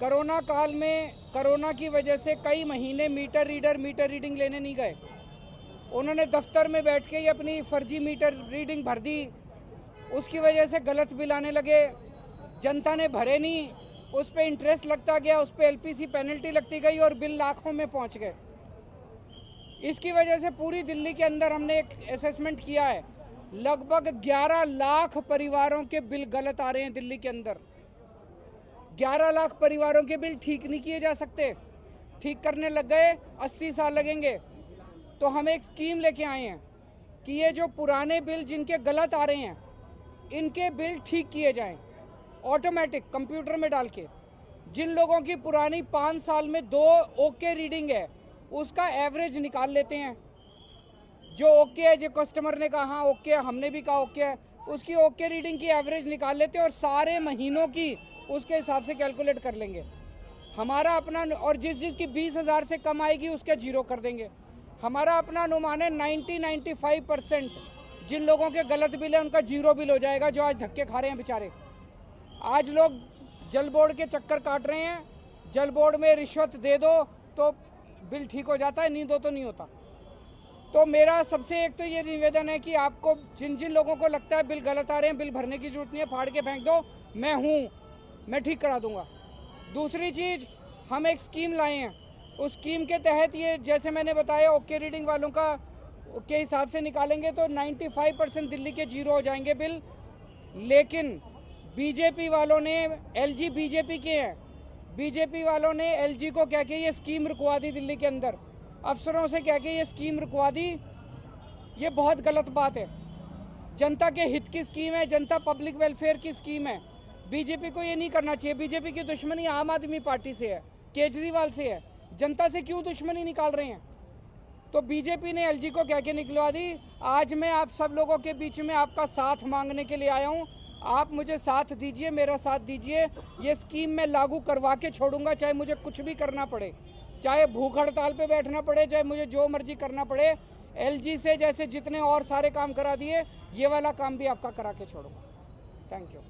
Corona काल में corona की वजह से कई महीने मीटर रीडिंग लेने नहीं गए। उन्होंने दफ्तर में बैठ के ही अपनी फर्जी मीटर रीडिंग भर दी। उसकी वजह से गलत बिल आने लगे, जनता ने भरे नहीं, उस पर इंटरेस्ट लगता गया, उस पर एलपीसी पेनल्टी लगती गई और बिल लाखों में पहुंच गए। इसकी वजह से पूरी दिल्ली के अंदर हमने एक असेसमेंट किया है, लगभग 11 लाख परिवारों के बिल गलत आ रहे हैं दिल्ली के अंदर। 11 लाख परिवारों के बिल ठीक नहीं किए जा सकते। ठीक करने लग गए 80 साल लगेंगे। तो हम एक स्कीम लेके आए हैं कि ये जो पुराने बिल जिनके गलत आ रहे हैं, इनके बिल ठीक किए जाएं ऑटोमेटिक कंप्यूटर में डाल के। जिन लोगों की पुरानी 5 साल में 2 ओके रीडिंग है, उसका एवरेज निकाल लेते हैं। जो ओके है, जो कस्टमर ने कहा हाँ ओके है, हमने भी कहा ओके है, उसकी ओके रीडिंग की एवरेज निकाल लेते हैं और सारे महीनों की उसके हिसाब से कैलकुलेट कर लेंगे। हमारा अपना, और जिसकी 20,000 से कम आएगी उसके जीरो कर देंगे। हमारा अपना अनुमान है 90-95% जिन लोगों के गलत बिल है उनका जीरो बिल हो जाएगा, जो आज धक्के खा रहे हैं बेचारे। आज लोग जल बोर्ड के चक्कर काट रहे हैं, जल बोर्ड में रिश्वत दे दो तो बिल ठीक हो जाता है, नहीं दो तो नहीं होता। तो मेरा सबसे एक तो ये निवेदन है कि आपको जिन जिन लोगों को लगता है बिल गलत आ रहे हैं, बिल भरने की जरूरत नहीं है, फाड़ के फेंक दो, मैं हूँ, मैं ठीक करा दूंगा। दूसरी चीज़, हम एक स्कीम लाए हैं, उस स्कीम के तहत ये जैसे मैंने बताया ओके रीडिंग वालों का के हिसाब से निकालेंगे तो 95% दिल्ली के जीरो हो जाएंगे बिल। लेकिन बीजेपी वालों ने, एलजी बीजेपी के हैं, बीजेपी वालों ने एलजी को कह के ये स्कीम रुकवा दी दिल्ली के अंदर, अफसरों से कह के ये स्कीम रुकवा दी। ये बहुत गलत बात है। जनता के हित की स्कीम है, जनता पब्लिक वेलफेयर की स्कीम है। बीजेपी को ये नहीं करना चाहिए। बीजेपी की दुश्मनी आम आदमी पार्टी से है, केजरीवाल से है, जनता से क्यों दुश्मनी निकाल रहे हैं? तो बीजेपी ने एलजी को कह के निकलवा दी। आज मैं आप सब लोगों के बीच में आपका साथ मांगने के लिए आया हूँ। आप मुझे साथ दीजिए, मेरा साथ दीजिए। ये स्कीम मैं लागू करवा के छोड़ूंगा, चाहे मुझे कुछ भी करना पड़े, चाहे भूख हड़ताल पे बैठना पड़े, चाहे मुझे जो मर्जी करना पड़े। एलजी से जैसे जितने और सारे काम करा दिए, ये वाला काम भी आपका करा के छोड़ूंगा। Thank you.